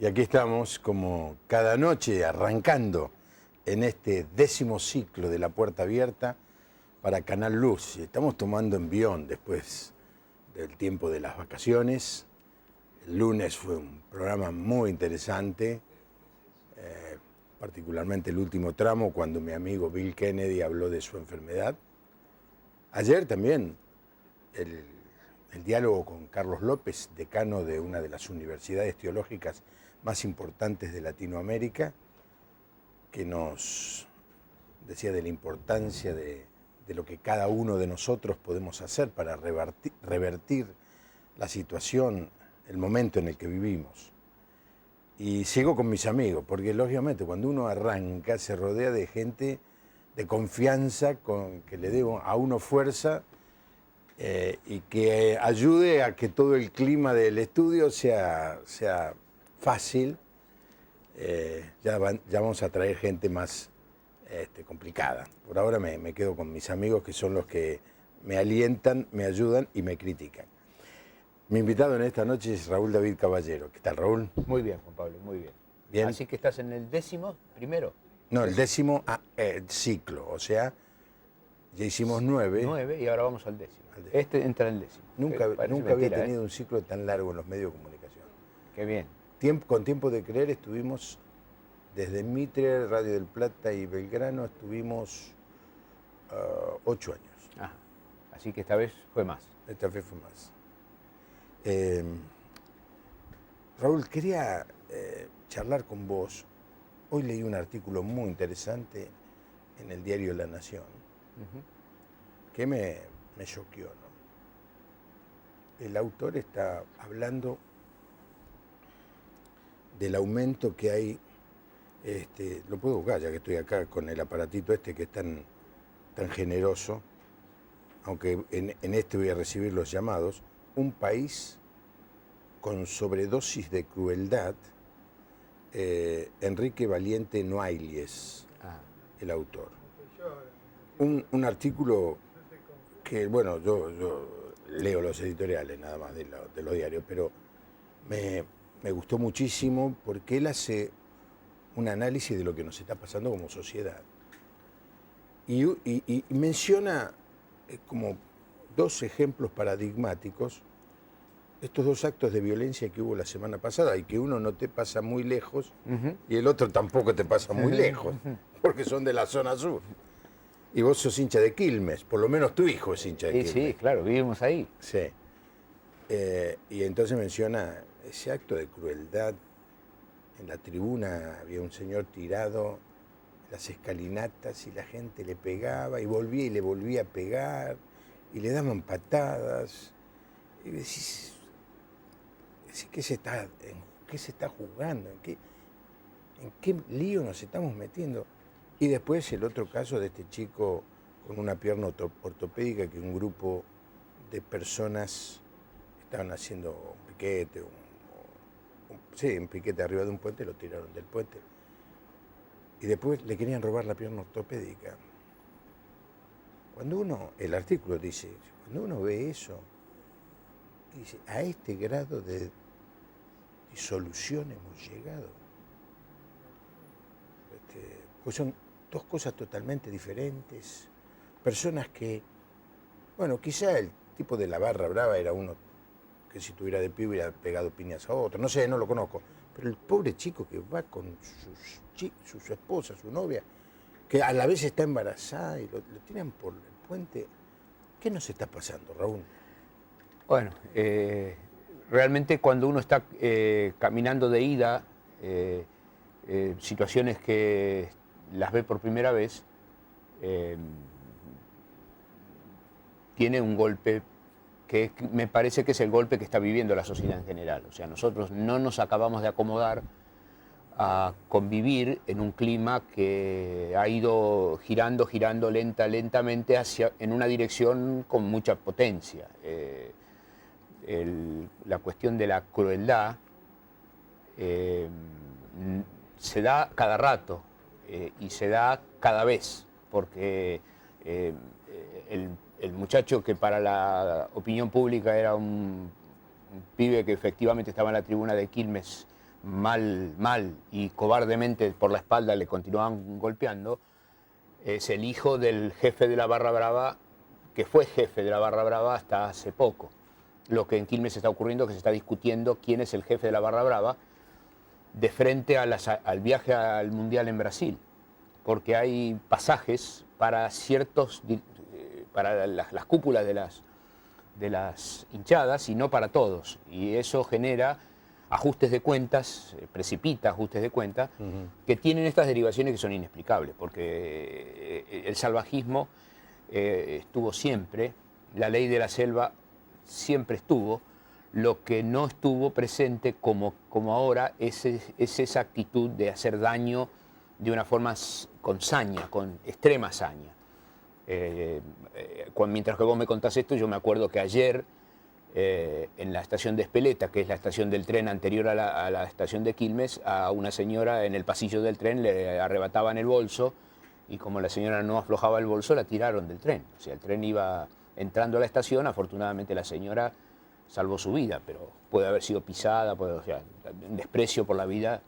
Y aquí estamos como cada noche arrancando en este 10º ciclo de La Puerta Abierta para Canal Luz. Estamos tomando envión después del tiempo de las vacaciones. El lunes fue un programa muy interesante, particularmente el último tramo cuando mi amigo Bill Kennedy habló de su enfermedad. Ayer también el diálogo con Carlos López, decano de una de las universidades teológicas más importantes de Latinoamérica, que nos decía de la importancia de lo que cada uno de nosotros podemos hacer para revertir la situación, el momento en el que vivimos. Y sigo con mis amigos, porque lógicamente cuando uno arranca se rodea de gente de confianza, que le dé a uno fuerza y que ayude a que todo el clima del estudio sea fácil. Ya vamos a traer gente más complicada. Por ahora me quedo con mis amigos, que son los que me alientan, me ayudan y me critican. Mi invitado en esta noche es Raúl David Caballero. ¿Qué tal, Raúl? Muy bien, Juan Pablo, muy bien. ¿Bien? Así que estás en el 10º primero. No, el 10º ciclo, o sea, ya hicimos 9. 9 y ahora vamos al 10º. Este entra en el 10º. Nunca había tenido un ciclo tan largo en los medios de comunicación. Qué bien. Con Tiempo de Creer estuvimos desde Mitre, Radio del Plata y Belgrano, estuvimos 8 años. Ajá. Así que esta vez fue más. Esta vez fue más. Raúl, quería charlar con vos. Hoy leí un artículo muy interesante en el diario La Nación, que me choqueó, ¿no? El autor está hablando del aumento que hay, lo puedo buscar ya que estoy acá con el aparatito que es tan generoso, aunque en este voy a recibir los llamados. Un país con sobredosis de crueldad, Enrique Valiente Noailles, el autor. Un artículo que, bueno, yo leo los editoriales nada más de los diarios, pero me gustó muchísimo porque él hace un análisis de lo que nos está pasando como sociedad. Y menciona como 2 ejemplos paradigmáticos estos 2 actos de violencia que hubo la semana pasada y que uno no te pasa muy lejos y el otro tampoco te pasa muy lejos, porque son de la zona sur. Y vos sos hincha de Quilmes, por lo menos tu hijo es hincha de Quilmes. Sí, claro, vivimos ahí. Sí. Y entonces menciona ese acto de crueldad. En la tribuna había un señor tirado en las escalinatas y la gente le pegaba y volvía y le volvía a pegar y le daban patadas. Y decís, ¿en qué se está jugando? ¿En qué lío nos estamos metiendo? Y después el otro caso de este chico con una pierna ortopédica que un grupo de personas estaban haciendo un piquete, un piquete arriba de un puente, lo tiraron del puente. Y después le querían robar la pierna ortopédica. El artículo dice, cuando uno ve eso, dice, a este grado de disolución hemos llegado. Pues son 2 cosas totalmente diferentes. Personas que, bueno, quizá el tipo de la barra brava era uno que si tuviera de pibe hubiera pegado piñas a otro. No sé, no lo conozco. Pero el pobre chico que va con su esposa, su novia, que a la vez está embarazada y lo tiran por el puente. ¿Qué nos está pasando, Raúl? Bueno, realmente cuando uno está caminando de ida, situaciones que las ve por primera vez, tiene un golpe que me parece que es el golpe que está viviendo la sociedad en general. O sea, nosotros no nos acabamos de acomodar a convivir en un clima que ha ido girando lentamente en una dirección con mucha potencia. La cuestión de la crueldad se da cada rato y se da cada vez, porque el muchacho que para la opinión pública era un pibe que efectivamente estaba en la tribuna de Quilmes mal y cobardemente por la espalda le continuaban golpeando, es el hijo del jefe de la Barra Brava, que fue jefe de la Barra Brava hasta hace poco. Lo que en Quilmes está ocurriendo es que se está discutiendo quién es el jefe de la Barra Brava de frente a al viaje al Mundial en Brasil, porque hay pasajes para para las cúpulas de las hinchadas y no para todos, y eso genera ajustes de cuentas, precipita ajustes de cuentas, que tienen estas derivaciones que son inexplicables, porque el salvajismo estuvo siempre, la ley de la selva siempre estuvo. Lo que no estuvo presente como ahora es esa actitud de hacer daño de una forma con saña, con extrema saña. Mientras que vos me contás esto, yo me acuerdo que ayer en la estación de Espeleta, que es la estación del tren anterior a la estación de Quilmes, a una señora en el pasillo del tren le arrebataban el bolso y como la señora no aflojaba el bolso, la tiraron del tren. O sea, el tren iba entrando a la estación, afortunadamente la señora salvó su vida, pero puede haber sido pisada, o sea, un desprecio por la vida.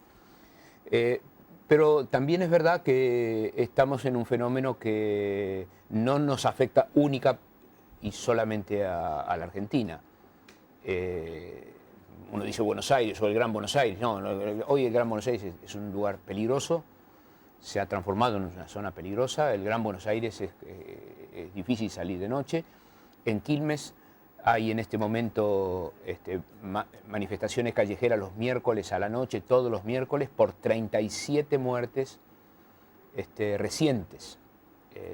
Pero también es verdad que estamos en un fenómeno que no nos afecta única y solamente a la Argentina. Uno dice Buenos Aires o el Gran Buenos Aires. No, hoy el Gran Buenos Aires es un lugar peligroso, se ha transformado en una zona peligrosa. El Gran Buenos Aires es difícil salir de noche. En Quilmes hay en este momento manifestaciones callejeras los miércoles a la noche, todos los miércoles, por 37 muertes recientes.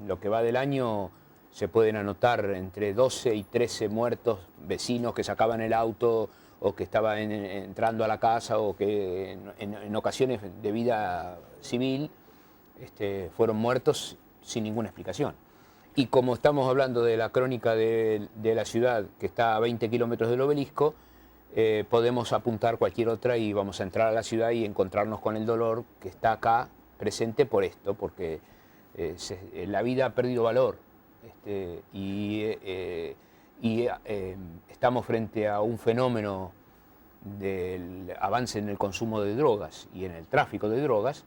Lo que va del año se pueden anotar entre 12 y 13 muertos, vecinos que sacaban el auto o que estaban entrando a la casa o que en ocasiones de vida civil fueron muertos sin ninguna explicación. Y como estamos hablando de la crónica de la ciudad que está a 20 kilómetros del obelisco, podemos apuntar cualquier otra y vamos a entrar a la ciudad y encontrarnos con el dolor que está acá presente por esto, porque la vida ha perdido valor estamos frente a un fenómeno del avance en el consumo de drogas y en el tráfico de drogas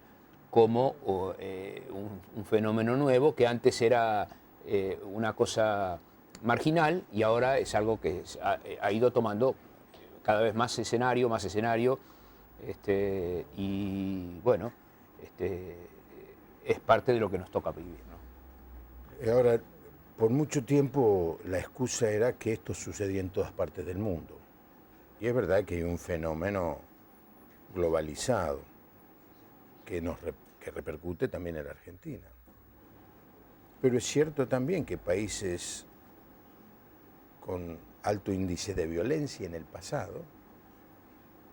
como un fenómeno nuevo que antes era una cosa marginal y ahora es algo que ha ido tomando cada vez más escenario, y bueno, es parte de lo que nos toca vivir, ¿no? Ahora, por mucho tiempo la excusa era que esto sucedía en todas partes del mundo. Y es verdad que hay un fenómeno globalizado que repercute también en la Argentina. Pero es cierto también que países con alto índice de violencia en el pasado,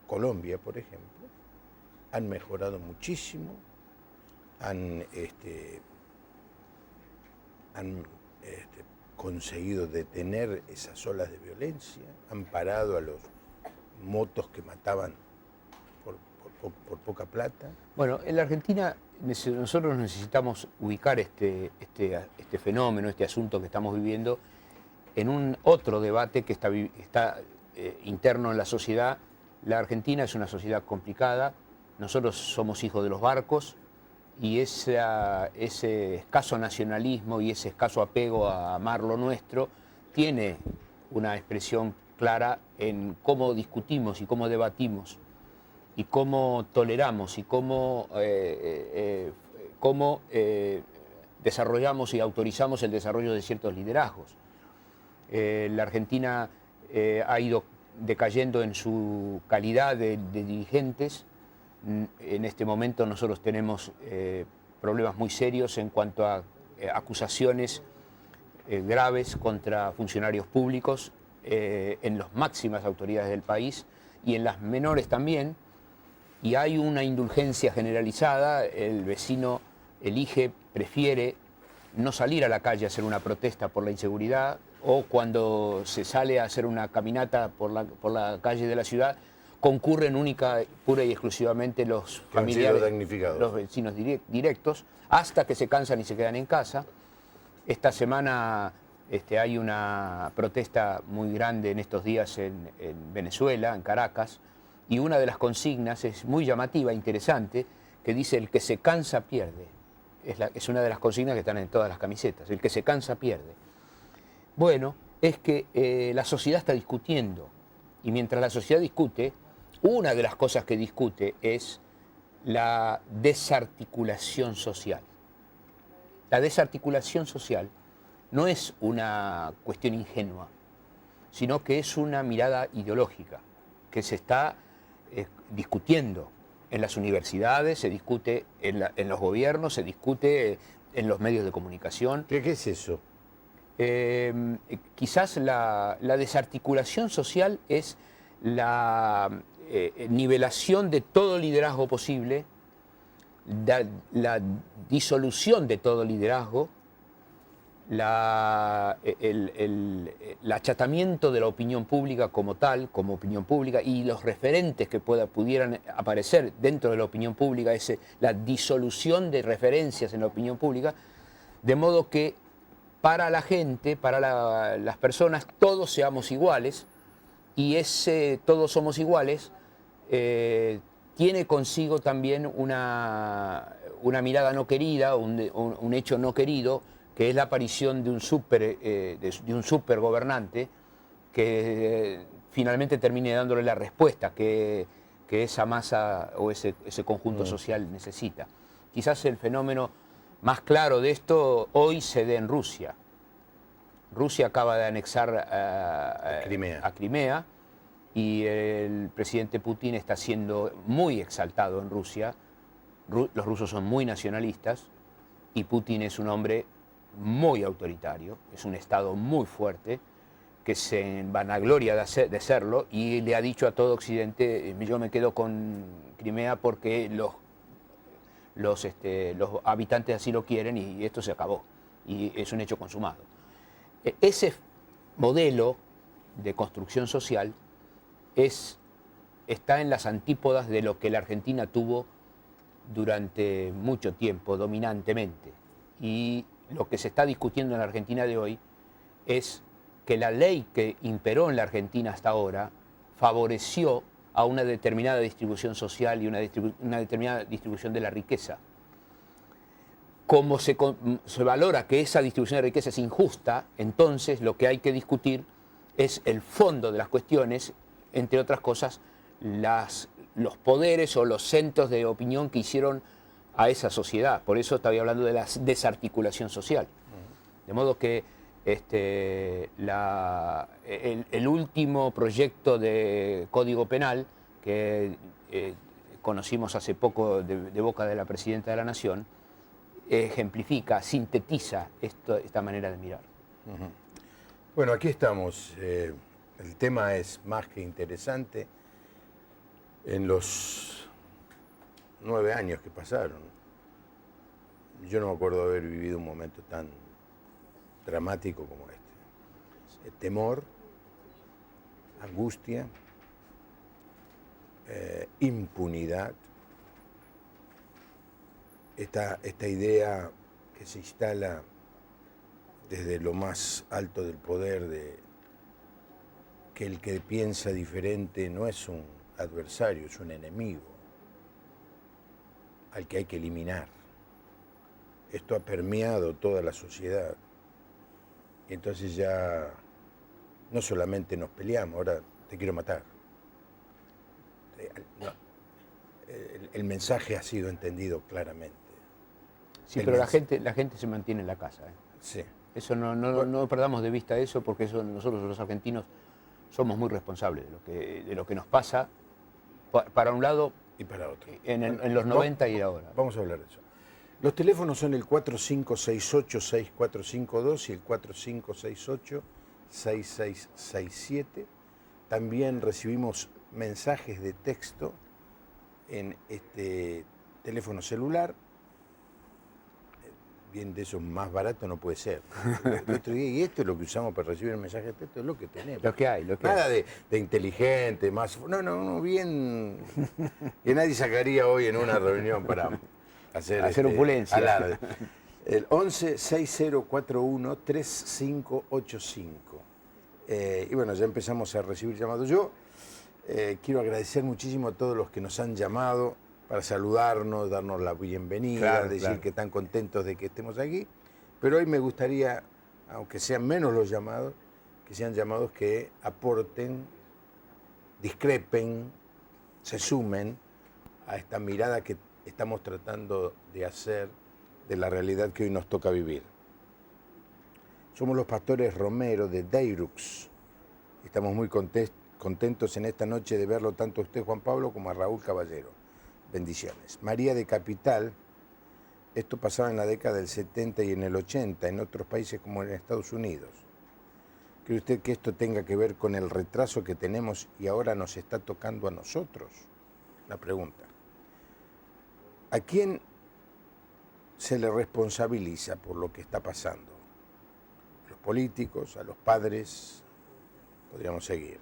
Colombia, por ejemplo, han mejorado muchísimo, han conseguido detener esas olas de violencia, han parado a los motos que mataban por poca plata. Bueno, en la Argentina nosotros necesitamos ubicar este fenómeno, este asunto que estamos viviendo, en un otro debate que está interno en la sociedad. La Argentina es una sociedad complicada, nosotros somos hijos de los barcos y ese escaso nacionalismo y ese escaso apego a amar lo nuestro tiene una expresión clara en cómo discutimos y cómo debatimos y cómo toleramos y cómo desarrollamos y autorizamos el desarrollo de ciertos liderazgos. La Argentina ha ido decayendo en su calidad de dirigentes. En este momento nosotros tenemos problemas muy serios en cuanto a acusaciones graves contra funcionarios públicos en las máximas autoridades del país y en las menores también. Y hay una indulgencia generalizada, el vecino prefiere no salir a la calle a hacer una protesta por la inseguridad, o cuando se sale a hacer una caminata por la calle de la ciudad, concurren pura y exclusivamente los familiares, los vecinos directos, hasta que se cansan y se quedan en casa. Esta semana hay una protesta muy grande en estos días en Venezuela, en Caracas, y una de las consignas es muy llamativa, interesante, que dice: el que se cansa pierde. Es una de las consignas que están en todas las camisetas: el que se cansa pierde. Bueno, es que la sociedad está discutiendo, y mientras la sociedad discute, una de las cosas que discute es la desarticulación social. La desarticulación social no es una cuestión ingenua, sino que es una mirada ideológica que se está discutiendo en las universidades, se discute en los gobiernos, se discute en los medios de comunicación. ¿Qué es eso? Quizás la desarticulación social es la nivelación de todo liderazgo posible, la disolución de todo liderazgo, el achatamiento de la opinión pública como tal, como opinión pública, y los referentes que pudieran aparecer dentro de la opinión pública, la disolución de referencias en la opinión pública, de modo que para la gente, para las personas, todos seamos iguales, y ese todos somos iguales tiene consigo también una mirada no querida, un hecho no querido, que es la aparición de un supergobernante que finalmente termine dándole la respuesta que esa masa o ese conjunto social necesita. Quizás el fenómeno más claro de esto hoy se dé en Rusia. Rusia acaba de anexar a Crimea, y el presidente Putin está siendo muy exaltado en Rusia. Los rusos son muy nacionalistas y Putin es un hombre muy autoritario, es un Estado muy fuerte que se vanagloria de serlo, y le ha dicho a todo Occidente: yo me quedo con Crimea porque los habitantes así lo quieren, y esto se acabó, y es un hecho consumado. Ese modelo de construcción social está en las antípodas de lo que la Argentina tuvo durante mucho tiempo, dominantemente. Y lo que se está discutiendo en la Argentina de hoy es que la ley que imperó en la Argentina hasta ahora favoreció a una determinada distribución social y una determinada distribución de la riqueza. Como se valora que esa distribución de riqueza es injusta, entonces lo que hay que discutir es el fondo de las cuestiones, entre otras cosas, los poderes o los centros de opinión que hicieron a esa sociedad. Por eso estaba hablando de la desarticulación social. De modo que el último proyecto de Código Penal que conocimos hace poco de boca de la Presidenta de la Nación, ejemplifica, sintetiza esta manera de mirar. Bueno, aquí estamos. El tema es más que interesante. En los 9 años que pasaron, yo no me acuerdo haber vivido un momento tan dramático como este. Temor, angustia, impunidad, esta idea que se instala desde lo más alto del poder de que el que piensa diferente no es un adversario, es un enemigo al que hay que eliminar. Esto ha permeado toda la sociedad. Y entonces ya no solamente nos peleamos, ahora te quiero matar. El mensaje ha sido entendido claramente. Sí, pero la gente se mantiene en la casa. Sí. Eso no perdamos de vista eso, porque nosotros los argentinos somos muy responsables de lo que nos pasa, para un lado y para otro. En los 90 y ahora. Vamos a hablar de eso. Los teléfonos son el 4568-6452 y el 4568-6667. También recibimos mensajes de texto en este teléfono celular. Bien, de eso más barato no puede ser. El otro día, y esto es lo que usamos para recibir mensajes de texto, es lo que tenemos. Lo que hay. Nada de inteligente, más... No, bien... Que nadie sacaría hoy en una reunión para hacer opulencia. Alarde. El 11-6041-3585. Y bueno, ya empezamos a recibir llamados. Yo Quiero agradecer muchísimo a todos los que nos han llamado para saludarnos, darnos la bienvenida, Claro, decir claro. que están contentos de que estemos aquí. Pero hoy me gustaría, aunque sean menos los llamados, que sean llamados que aporten, discrepen, se sumen a esta mirada que estamos tratando de hacer de la realidad que hoy nos toca vivir. Somos los pastores Romero de Deirux. Estamos muy contentos en esta noche de verlo tanto a usted, Juan Pablo, como a Raúl Caballero. Bendiciones. María de Capital. Esto pasaba en la década del 70 y en el 80, en otros países como en Estados Unidos. ¿Cree usted que esto tenga que ver con el retraso que tenemos y ahora nos está tocando a nosotros? La pregunta. ¿A quién se le responsabiliza por lo que está pasando? ¿A los políticos, a los padres? Podríamos seguir.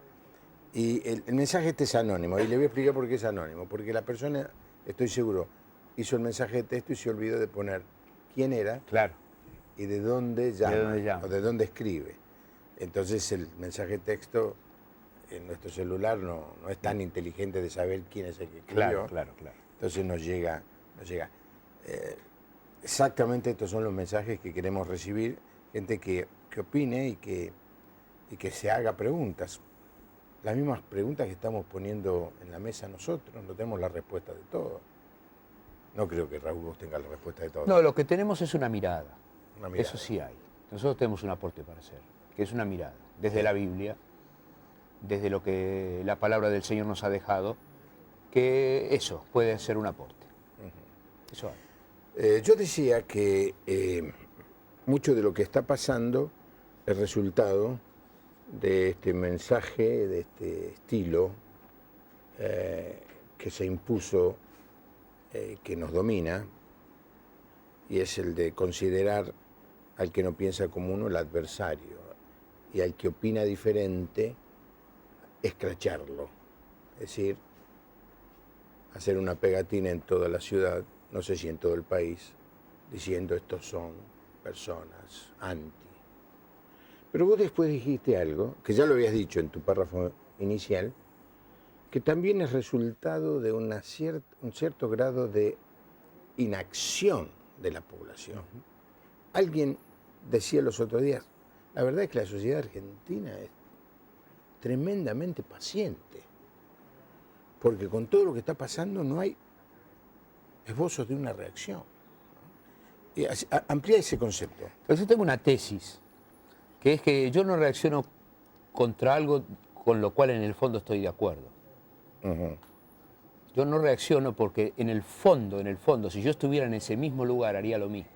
Y el mensaje este es anónimo, y le voy a explicar por qué es anónimo. Porque la persona, estoy seguro, hizo el mensaje de texto y se olvidó de poner quién era, Claro. y de dónde llama, ¿De dónde llama? o de dónde escribe. Entonces el mensaje de texto en nuestro celular no es tan inteligente de saber quién es el que escribió. Claro. Entonces nos llega. Exactamente estos son los mensajes que queremos recibir, gente que opine y que se haga preguntas. Las mismas preguntas que estamos poniendo en la mesa nosotros, no tenemos la respuesta de todo. No creo que Raúl vos tenga la respuesta de todo. No, lo que tenemos es una mirada. Una mirada. Eso sí hay. Nosotros tenemos un aporte para hacer, que es una mirada, desde la Biblia, desde lo que la palabra del Señor nos ha dejado, que eso puede ser un aporte. Eso hay. Yo decía que mucho de lo que está pasando es resultado de este mensaje, de este estilo que se impuso, que nos domina, y es el de considerar al que no piensa como uno el adversario, y al que opina diferente, escracharlo. Es decir, hacer una pegatina en toda la ciudad, no sé si en todo el país, diciendo estos son personas anti. Pero vos después dijiste algo, que ya lo habías dicho en tu párrafo inicial, que también es resultado de un cierto grado de inacción de la población. Alguien decía los otros días, la verdad es que la sociedad argentina es tremendamente paciente, porque con todo lo que está pasando no hay esbozos de una reacción. Y amplía ese concepto. Pero yo tengo una tesis, que es que yo no reacciono contra algo con lo cual en el fondo estoy de acuerdo. Yo no reacciono porque en el fondo, si yo estuviera en ese mismo lugar haría lo mismo.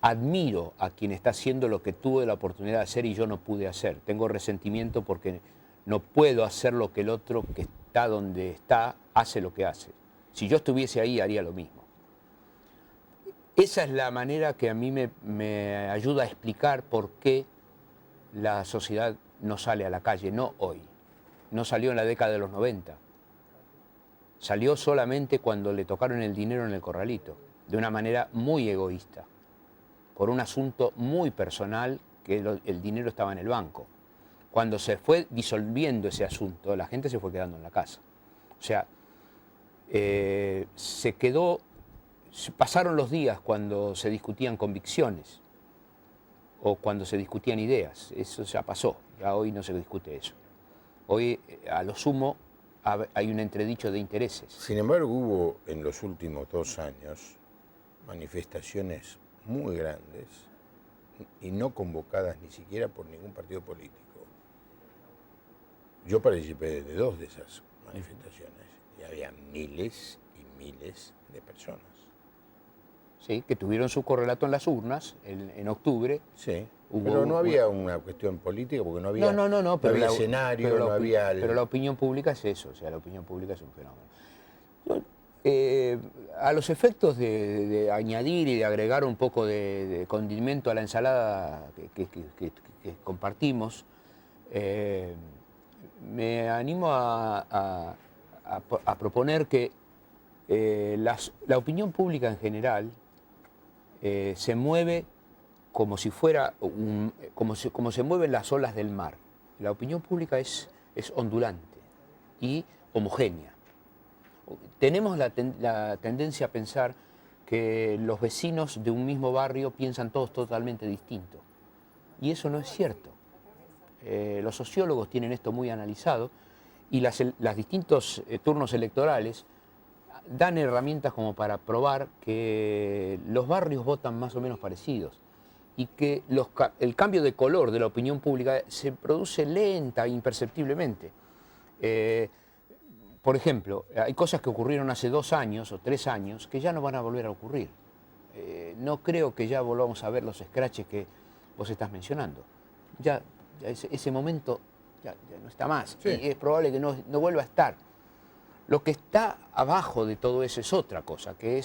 Admiro a quien está haciendo lo que tuve la oportunidad de hacer y yo no pude hacer. Tengo resentimiento porque no puedo hacer lo que el otro que está donde está hace lo que hace. Si yo estuviese ahí haría lo mismo. Esa es la manera que a mí me ayuda a explicar por qué la sociedad no sale a la calle, no hoy. No salió en la década de los 90. Salió solamente cuando le tocaron el dinero en el corralito, de una manera muy egoísta, por un asunto muy personal, que el dinero estaba en el banco. Cuando se fue disolviendo ese asunto, la gente se fue quedando en la casa. O sea, pasaron los días cuando se discutían convicciones o cuando se discutían ideas. Eso ya pasó, ya hoy no se discute eso. Hoy, a lo sumo, hay un entredicho de intereses. Sin embargo, hubo en los últimos 2 años manifestaciones muy grandes y no convocadas ni siquiera por ningún partido político. Yo participé de 2 de esas manifestaciones y había miles y miles de personas. Sí, que tuvieron su correlato en las urnas en octubre. Sí, pero no había una cuestión política porque no había, no, pero había escenario, no había... Pero la opinión pública es eso, o sea, la opinión pública es un fenómeno. A los efectos de añadir y de agregar un poco de condimento a la ensalada que compartimos, me animo a proponer que la opinión pública en general se mueve como si fuera como se mueven las olas del mar. La opinión pública es es ondulante y homogénea. Tenemos la tendencia a pensar que los vecinos de un mismo barrio piensan todos totalmente distinto. Y eso no es cierto. Los sociólogos tienen esto muy analizado y las distintos turnos electorales dan herramientas como para probar que los barrios votan más o menos parecidos y que el cambio de color de la opinión pública se produce lenta e imperceptiblemente. Por ejemplo, hay cosas que ocurrieron hace 2 años o 3 años que ya no van a volver a ocurrir. No creo que ya volvamos a ver los scratches que vos estás mencionando. Ya ese momento ya no está más. Sí. Y es probable que no vuelva a estar. Lo que está abajo de todo eso es otra cosa, que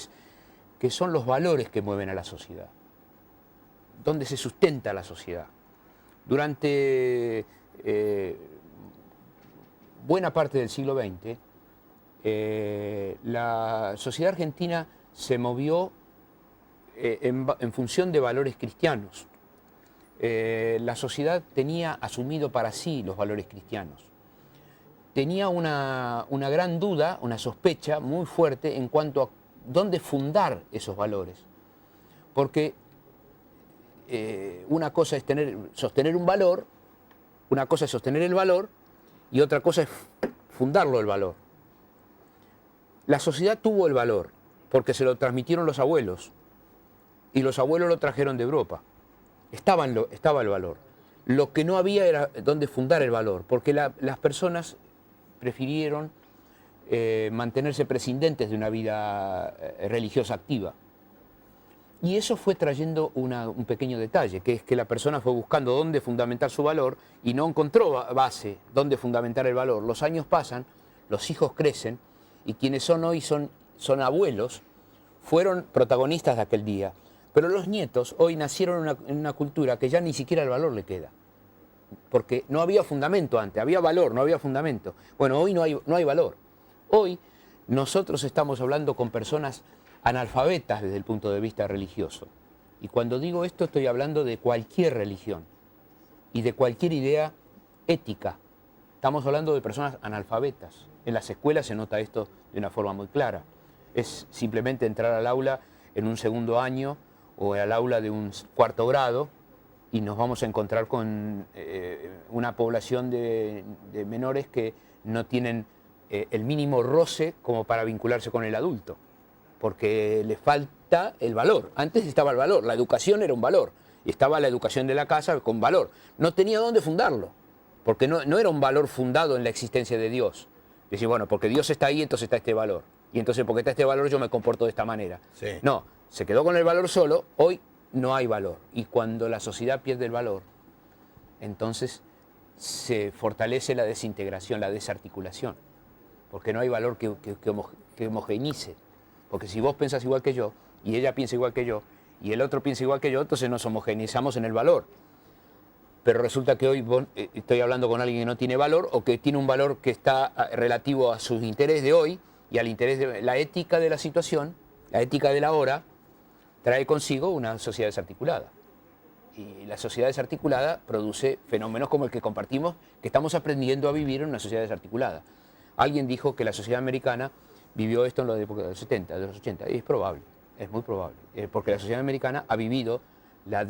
son los valores que mueven a la sociedad. ¿Dónde se sustenta la sociedad? Durante buena parte del siglo XX, la sociedad argentina se movió en función de valores cristianos. La sociedad tenía asumido para sí los valores cristianos. Tenía una gran duda, una sospecha muy fuerte en cuanto a dónde fundar esos valores. Porque una cosa es sostener un valor, una cosa es sostener el valor y otra cosa es fundarlo el valor. La sociedad tuvo el valor porque se lo transmitieron los abuelos y los abuelos lo trajeron de Europa. Estaba el valor. Lo que no había era dónde fundar el valor, porque las personas prefirieron mantenerse prescindentes de una vida religiosa activa. Y eso fue trayendo un pequeño detalle, que es que la persona fue buscando dónde fundamentar su valor y no encontró base dónde fundamentar el valor. Los años pasan, los hijos crecen y quienes son hoy son abuelos, fueron protagonistas de aquel día. Pero los nietos hoy nacieron en una cultura que ya ni siquiera el valor le queda. Porque no había fundamento antes, había valor, no había fundamento. Bueno, hoy no hay valor. Hoy nosotros estamos hablando con personas analfabetas desde el punto de vista religioso. Y cuando digo esto estoy hablando de cualquier religión y de cualquier idea ética. Estamos hablando de personas analfabetas. En las escuelas se nota esto de una forma muy clara. Es simplemente entrar al aula en un segundo año o al aula de un 4º grado y nos vamos a encontrar con una población de menores que no tienen el mínimo roce como para vincularse con el adulto, porque le falta el valor. Antes estaba el valor, la educación era un valor, y estaba la educación de la casa con valor. No tenía dónde fundarlo, porque no era un valor fundado en la existencia de Dios. Decir, bueno, porque Dios está ahí, entonces está este valor. Y entonces, porque está este valor, yo me comporto de esta manera. Sí. No, se quedó con el valor solo, hoy no hay valor. Y cuando la sociedad pierde el valor, entonces se fortalece la desintegración, la desarticulación. Porque no hay valor que homogeneice. Porque si vos pensás igual que yo, y ella piensa igual que yo, y el otro piensa igual que yo, entonces nos homogeneizamos en el valor. Pero resulta que hoy estoy hablando con alguien que no tiene valor, o que tiene un valor que está relativo a sus intereses de hoy, y al interés de la ética de la situación, la ética de la hora, trae consigo una sociedad desarticulada. Y la sociedad desarticulada produce fenómenos como el que compartimos, que estamos aprendiendo a vivir en una sociedad desarticulada. Alguien dijo que la sociedad americana vivió esto en la época de los 70, de los 80, y es probable, es muy probable, porque la sociedad americana ha vivido la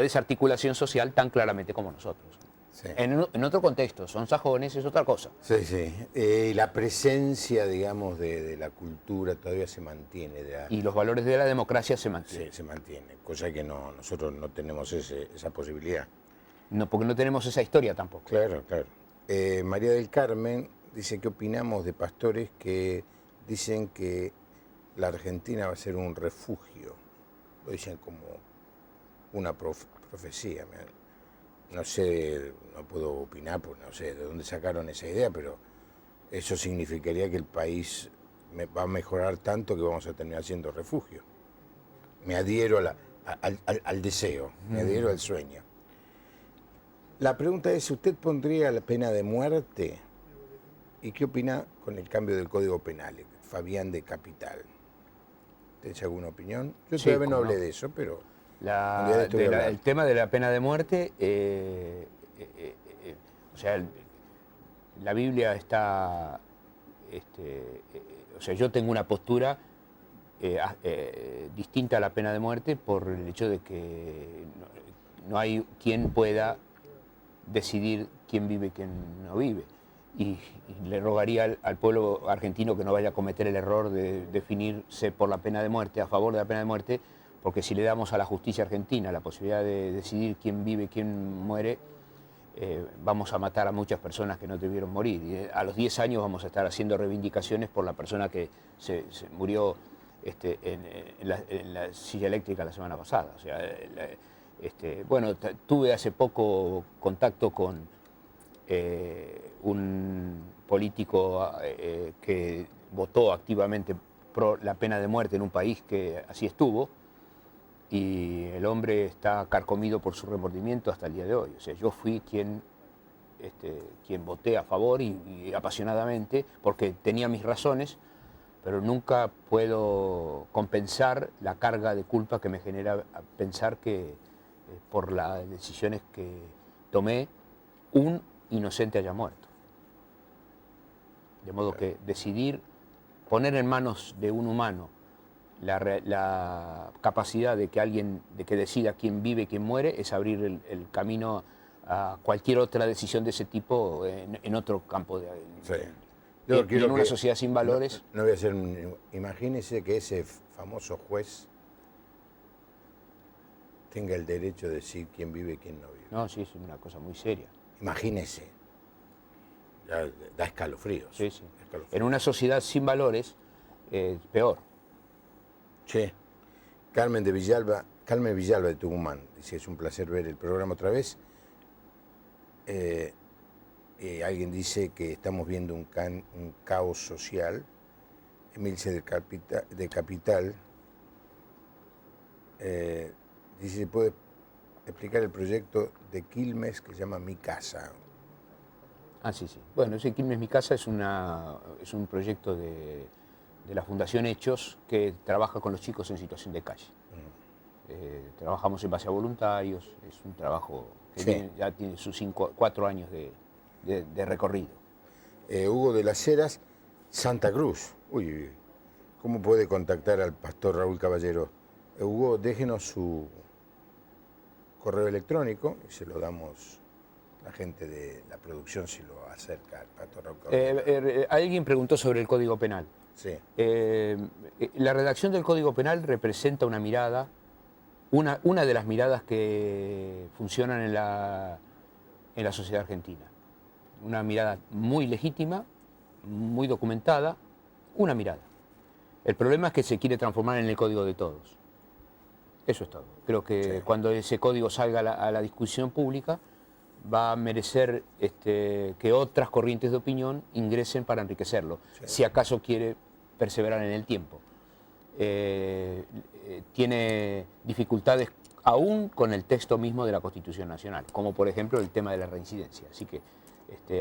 desarticulación social tan claramente como nosotros. Sí. En otro contexto, son sajones, es otra cosa. Sí, sí. La presencia, digamos, de la cultura todavía se mantiene. Y los valores de la democracia se mantienen. Sí, se mantiene, cosa que nosotros no tenemos esa posibilidad. No, porque no tenemos esa historia tampoco. Claro, claro. María del Carmen dice, ¿qué opinamos de pastores que dicen que la Argentina va a ser un refugio? Lo dicen como una profecía. No sé, no puedo opinar, pues no sé de dónde sacaron esa idea, pero eso significaría que el país va a mejorar tanto que vamos a terminar siendo refugio. Me adhiero al deseo, me adhiero al sueño. La pregunta es, ¿usted pondría la pena de muerte? ¿Y qué opina con el cambio del Código Penal? Fabián de Capital. ¿Tienes alguna opinión? Yo todavía no hablé de eso, pero... el tema de la pena de muerte, o sea, la Biblia está, o sea, yo tengo una postura distinta a la pena de muerte por el hecho de que no hay quien pueda decidir quién vive y quién no vive. Y le rogaría al pueblo argentino que no vaya a cometer el error de definirse por la pena de muerte, a favor de la pena de muerte, porque si le damos a la justicia argentina la posibilidad de decidir quién vive y quién muere, vamos a matar a muchas personas que no debieron morir. Y a los 10 años vamos a estar haciendo reivindicaciones por la persona que se murió en la silla eléctrica la semana pasada. O sea, bueno, tuve hace poco contacto con un político que votó activamente pro la pena de muerte en un país que así estuvo, y el hombre está carcomido por su remordimiento hasta el día de hoy. O sea, yo fui quien voté a favor y apasionadamente, porque tenía mis razones, pero nunca puedo compensar la carga de culpa que me genera pensar que por las decisiones que tomé, un inocente haya muerto. De modo que decidir, poner en manos de un humano la capacidad de que alguien, de que decida quién vive y quién muere, es abrir el camino a cualquier otra decisión de ese tipo en otro campo de... Sí. En una sociedad sin valores. No voy a hacer imagínese que ese famoso juez tenga el derecho de decir quién vive y quién no vive. No, sí, es una cosa muy seria. Imagínese. Ya da escalofríos. Sí, sí. Escalofríos. En una sociedad sin valores, peor. Sí. Carmen Villalba de Tucumán dice: es un placer ver el programa otra vez. Alguien dice que estamos viendo un caos social. Emilce de Capital dice: ¿se puede explicar el proyecto de Quilmes que se llama Mi Casa? Ah, sí, sí. Bueno, ese Quilmes Mi Casa es un proyecto de la Fundación Hechos, que trabaja con los chicos en situación de calle. Trabajamos en base a voluntarios, es un trabajo que ya tiene sus 4 años de recorrido. Hugo de las Heras, Santa Cruz. Uy, ¿cómo puede contactar al pastor Raúl Caballero? Hugo, déjenos su correo electrónico y se lo damos. La gente de la producción si lo acerca al pastor Raúl Caballero. Alguien preguntó sobre el Código Penal. Sí. La redacción del Código Penal representa una mirada, una de las miradas que funcionan en la sociedad argentina. Una mirada muy legítima, muy documentada, una mirada. El problema es que se quiere transformar en el código de todos. Eso es todo. Creo que cuando ese código salga a la discusión pública, va a merecer que otras corrientes de opinión ingresen para enriquecerlo, si acaso quiere perseverar en el tiempo. Tiene dificultades aún con el texto mismo de la Constitución Nacional, como por ejemplo el tema de la reincidencia. Así que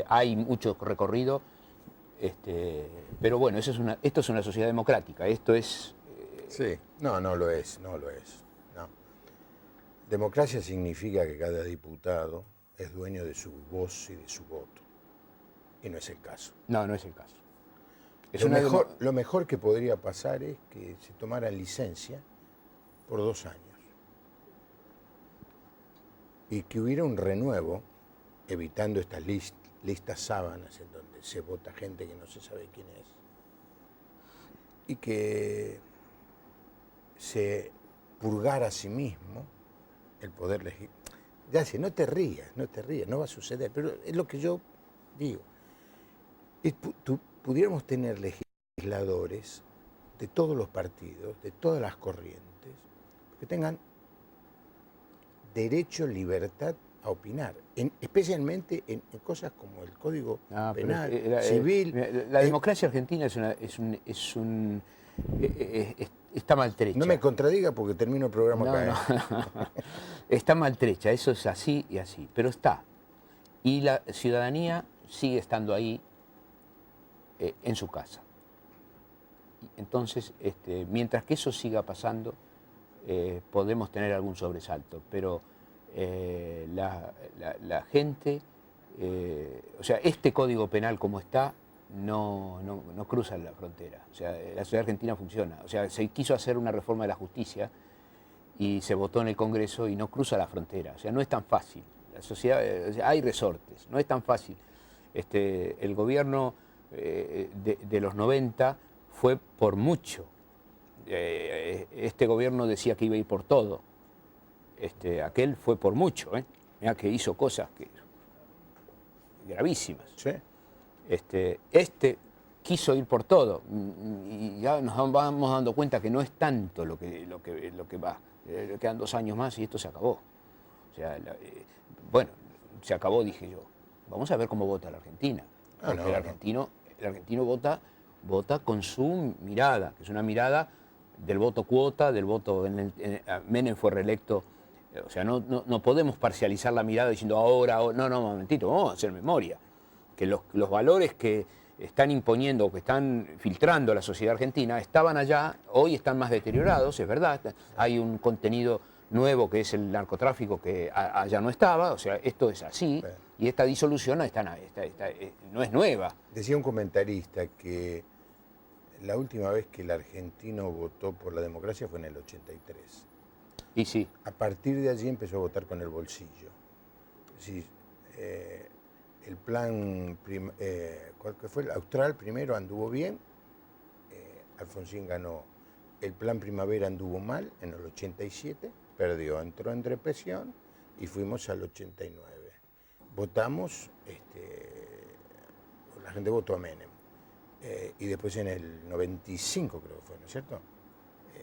hay mucho recorrido, pero bueno, esto es una sociedad democrática, esto es... Sí, no lo es. No. Democracia significa que cada diputado es dueño de su voz y de su voto. Y no es el caso. No, no es el caso. Lo mejor que podría pasar es que se tomaran licencia por 2 años. Y que hubiera un renuevo, evitando estas listas sábanas en donde se vota gente que no se sabe quién es. Y que se purgara a sí mismo el poder legislativo. Ya sé, no te rías, no va a suceder, pero es lo que yo digo. Pudiéramos tener legisladores de todos los partidos, de todas las corrientes, que tengan derecho, libertad a opinar, especialmente en cosas como el Código Penal, civil. La democracia argentina está maltrecha. No me contradiga porque termino el programa acá. No. Está maltrecha, eso es así y así, pero está. Y la ciudadanía sigue estando ahí en su casa. Entonces, mientras que eso siga pasando, podemos tener algún sobresalto, pero la gente o sea, este código penal como está no cruza la frontera. O sea, la sociedad argentina funciona. O sea, se quiso hacer una reforma de la justicia y se votó en el Congreso y no cruza la frontera. O sea, no es tan fácil. La sociedad, o sea, hay resortes, no es tan fácil. El gobierno de los 90 fue por mucho. Este gobierno decía que iba a ir por todo. Aquel fue por mucho, Mirá que hizo cosas gravísimas. Sí. Quiso ir por todo y ya nos vamos dando cuenta que no es tanto lo que va. Quedan 2 años más y esto se acabó. O sea, bueno, se acabó, dije yo. Vamos a ver cómo vota la Argentina. Porque el argentino vota con su mirada, que es una mirada del voto cuota, del voto Menem fue reelecto. O sea, no podemos parcializar la mirada diciendo ahora, no, momentito, vamos a hacer memoria. Que los valores que están imponiendo o que están filtrando la sociedad argentina estaban allá, hoy están más deteriorados, es verdad. Hay un contenido nuevo que es el narcotráfico que allá no estaba, o sea, esto es así, y esta disolución no es nueva. Decía un comentarista que la última vez que el argentino votó por la democracia fue en el 83. Y sí. A partir de allí empezó a votar con el bolsillo. Es decir, el plan, ¿cuál que fue? El Austral primero anduvo bien, Alfonsín ganó. El plan Primavera anduvo mal en el 87, perdió, entró en depresión y fuimos al 89. Votamos, la gente votó a Menem. Y después en el 95 creo que fue, ¿no es cierto?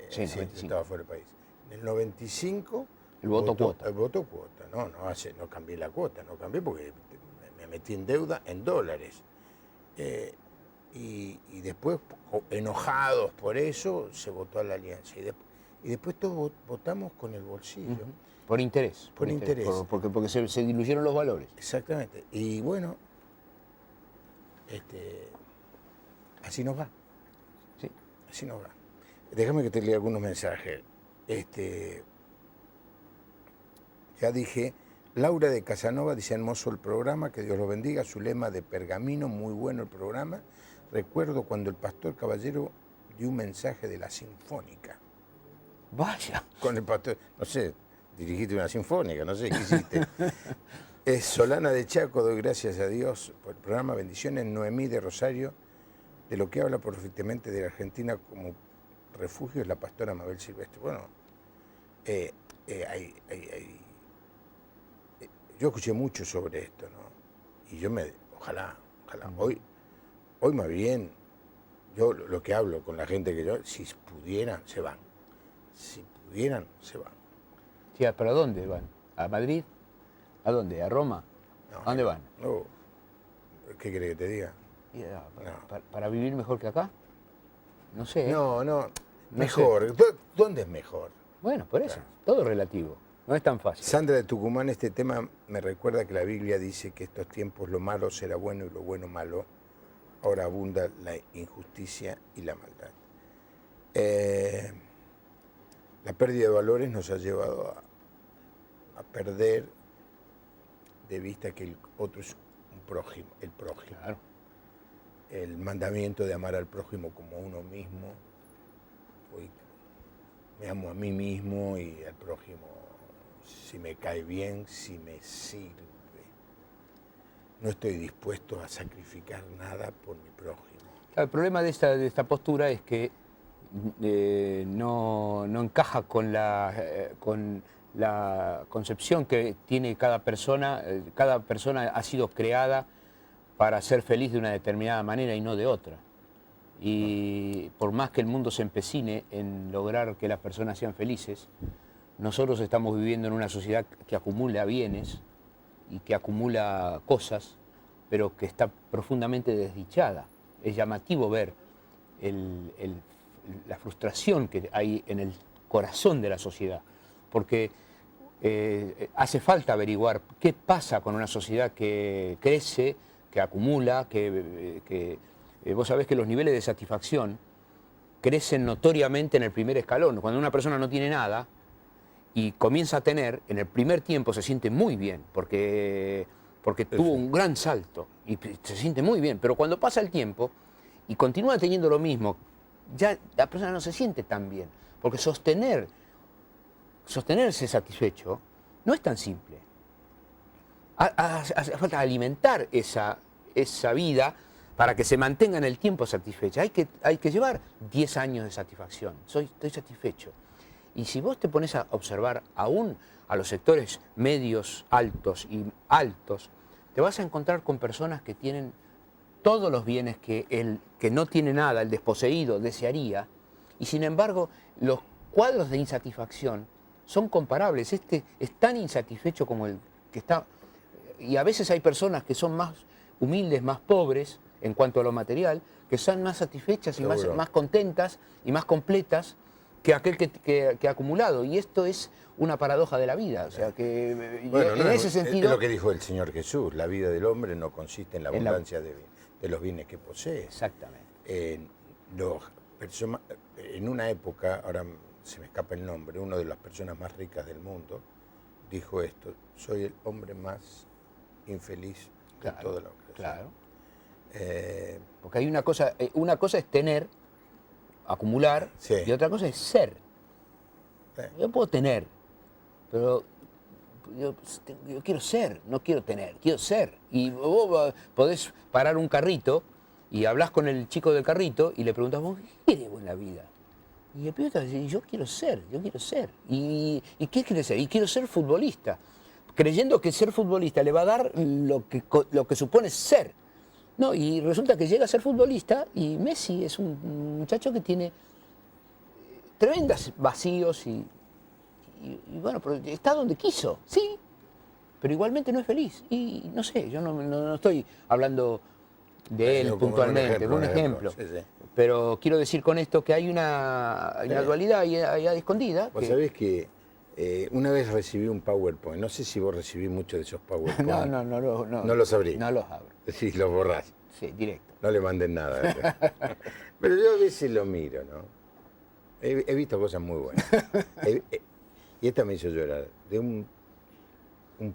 Sí, 95. Estaba fuera del país. En el 95... El voto cuota. El voto cuota. No cambié la cuota, no cambié porque me metí en deuda en dólares. Y después, enojados por eso, se votó a la alianza. Y después todos votamos con el bolsillo. Por interés. Por interés. Porque se diluyeron los valores. Exactamente. Y bueno, así nos va. Sí. Así nos va. Déjame que te lea algunos mensajes. Ya dije, Laura de Casanova dice, hermoso el programa, que Dios lo bendiga, su lema de pergamino, muy bueno el programa. Recuerdo cuando el pastor Caballero dio un mensaje de la Sinfónica. Vaya. Con el pastor, no sé, dirigiste una sinfónica, no sé qué hiciste. Es Solana de Chaco, doy gracias a Dios por el programa, bendiciones. Noemí de Rosario, de lo que habla perfectamente de la Argentina como refugio es la pastora Mabel Silvestre. Bueno, yo escuché mucho sobre esto, ¿no? Y ojalá, hoy más bien, yo lo que hablo con la gente que si pudieran, se van. Si pudieran, se van. Sí, ¿pero a dónde van? ¿A Madrid? ¿A dónde? ¿A Roma? No, ¿A dónde van? No. ¿Qué querés que te diga? ¿Para vivir mejor que acá? No sé. No, mejor. Sé. ¿Dónde es mejor? Bueno, por eso, todo es relativo. No es tan fácil. Sandra de Tucumán, este tema me recuerda que la Biblia dice que estos tiempos lo malo será bueno y lo bueno malo. Ahora abunda la injusticia y la maldad. La pérdida de valores nos ha llevado a perder de vista que el otro es un prójimo, el prójimo. Claro. El mandamiento de amar al prójimo como uno mismo. Hoy me amo a mí mismo y al prójimo si me cae bien, si me sirve. No estoy dispuesto a sacrificar nada por mi prójimo. Claro, el problema de esta postura es que no encaja con la concepción que tiene cada persona. Cada persona ha sido creada para ser feliz de una determinada manera y no de otra. Y por más que el mundo se empecine en lograr que las personas sean felices, nosotros estamos viviendo en una sociedad que acumula bienes y que acumula cosas, pero que está profundamente desdichada. Es llamativo ver la frustración que hay en el corazón de la sociedad, porque hace falta averiguar qué pasa con una sociedad que crece, que acumula, vos sabés que los niveles de satisfacción crecen notoriamente en el primer escalón. Cuando una persona no tiene nada y comienza a tener, en el primer tiempo se siente muy bien, porque porque tuvo un gran salto y se siente muy bien, pero cuando pasa el tiempo y continúa teniendo lo mismo, ya la persona no se siente tan bien, porque sostenerse satisfecho no es tan simple. Hace falta alimentar esa vida para que se mantenga en el tiempo satisfecha. Hay que llevar 10 años de satisfacción. Estoy satisfecho. Y si vos te pones a observar aún a los sectores medios, altos y altos, te vas a encontrar con personas que tienen todos los bienes que el que no tiene nada, el desposeído, desearía, y sin embargo los cuadros de insatisfacción son comparables. Este es tan insatisfecho como el que está, y a veces hay personas que son más humildes, más pobres en cuanto a lo material, que son más satisfechas y más contentas y más completas que aquel que ha acumulado. Y esto es una paradoja de la vida. O sea que bueno, en ese sentido... Es lo que dijo el Señor Jesús, la vida del hombre no consiste en la abundancia de los bienes que posee. Exactamente. En una época, ahora se me escapa el nombre, una de las personas más ricas del mundo dijo esto: soy el hombre más infeliz de toda la creación. Claro. Porque hay una cosa es tener, acumular, sí, y otra cosa es ser. Sí. Yo puedo tener, pero yo quiero ser, no quiero tener, quiero ser. Y vos podés parar un carrito y hablas con el chico del carrito y le preguntas, ¿vos qué querés en la vida? Y el pibe te dice, yo quiero ser. ¿Y qué quieres ser? Y quiero ser futbolista, creyendo que ser futbolista le va a dar lo que supone ser. No, y resulta que llega a ser futbolista y Messi es un muchacho que tiene tremendos vacíos y bueno, pero está donde quiso, sí, pero igualmente no es feliz. Y no sé, yo no estoy hablando de él puntualmente, de un ejemplo. Sí, sí. Pero quiero decir con esto que hay una dualidad ahí escondida. Vos sabés que una vez recibí un PowerPoint, no sé si vos recibís muchos de esos PowerPoint. No los abrí. No los abro. Sí, los borrás. Sí, directo. No le manden nada. Pero yo a veces lo miro, ¿no? He visto cosas muy buenas. Y esta me hizo llorar. De un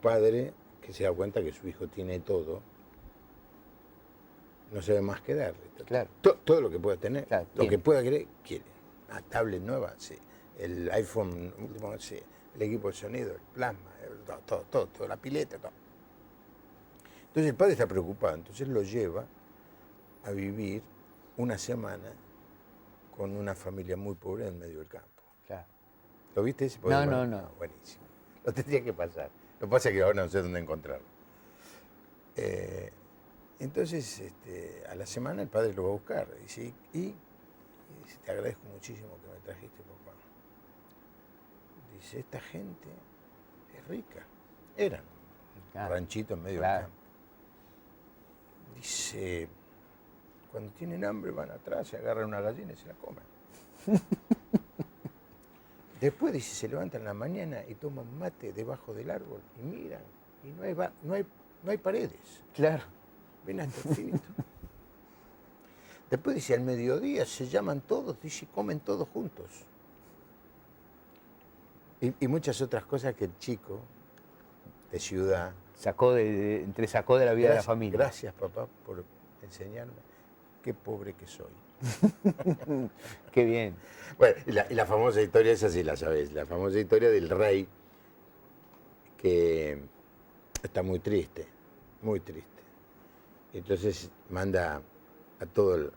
padre que se da cuenta que su hijo tiene todo, no sabe más que darle. Claro. Todo lo que pueda tener, claro, lo que pueda querer, quiere. Una tablet nueva, sí. El iPhone último, sí. El equipo de sonido, el plasma, todo, la pileta, todo. Entonces el padre está preocupado, entonces lo lleva a vivir una semana con una familia muy pobre en medio del campo. Claro. ¿Lo viste ese? No. Buenísimo. Lo tendría que pasar. Lo que pasa es que ahora no sé dónde encontrarlo. Entonces, a la semana el padre lo va a buscar. Dice, y dice, te agradezco muchísimo que me trajiste, papá. Dice, esta gente es rica. Eran un ranchito en medio del campo. Dice, cuando tienen hambre van atrás, se agarran una gallina y se la comen. Después dice, se levantan en la mañana y toman mate debajo del árbol y miran, y no hay paredes. Claro. Ven hasta el finito. Después dice, al mediodía se llaman todos, dice, comen todos juntos. Y muchas otras cosas que el chico de ciudad sacó de la vida de la familia. Gracias, papá, por enseñarme qué pobre que soy. Qué bien. Bueno, y la famosa historia, esa sí la sabés, la famosa historia del rey que está muy triste. Entonces manda a todo,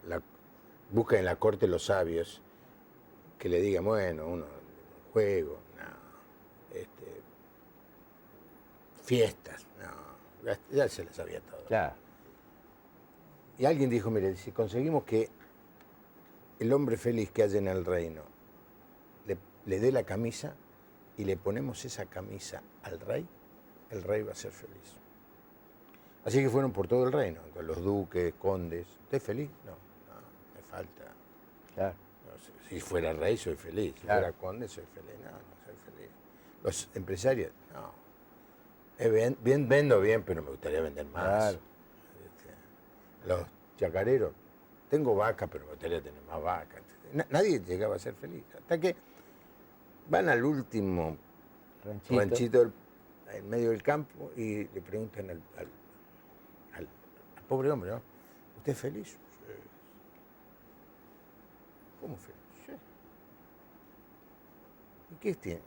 busca en la corte los sabios que le digan, bueno, un juego, fiestas, ya se les sabía todo. Claro. Y alguien dijo, mire, si conseguimos que el hombre feliz que haya en el reino le dé la camisa y le ponemos esa camisa al rey, el rey va a ser feliz. Así que fueron por todo el reino, los duques, condes. ¿Usted es feliz? No, me falta. Claro. No, si fuera rey soy feliz, si claro. fuera conde soy feliz. No soy feliz. Los empresarios, no. Vendo bien, pero me gustaría vender más. Claro. Los chacareros, tengo vaca, pero me gustaría tener más vacas. Nadie llegaba a ser feliz. Hasta que van al último ranchito en medio del campo y le preguntan pobre hombre, ¿no? ¿Usted es feliz? Sí. ¿Cómo feliz? Sí. ¿Y qué tiene?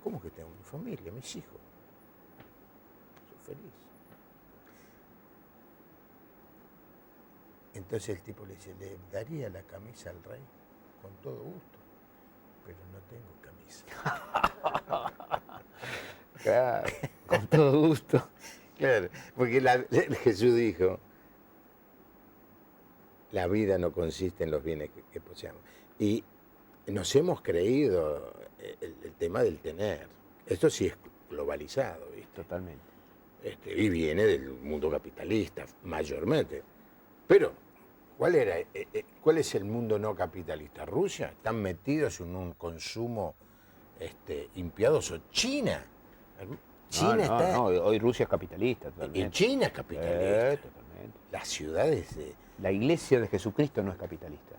¿Cómo que tengo mi familia, mis hijos? Soy feliz. Entonces el tipo le dice, le daría la camisa al rey con todo gusto, pero no tengo camisa. Claro, con todo gusto. Claro, porque Jesús dijo, la vida no consiste en los bienes que poseamos. Y nos hemos creído el tema del tener. Esto sí es globalizado, ¿viste? Totalmente. Y viene del mundo capitalista, mayormente. Pero, ¿cuál es el mundo no capitalista? Rusia, están metidos en un consumo impiadoso. China. China está. No, hoy Rusia es capitalista. Totalmente. Y China es capitalista. Totalmente. Las ciudades La iglesia de Jesucristo no es capitalista.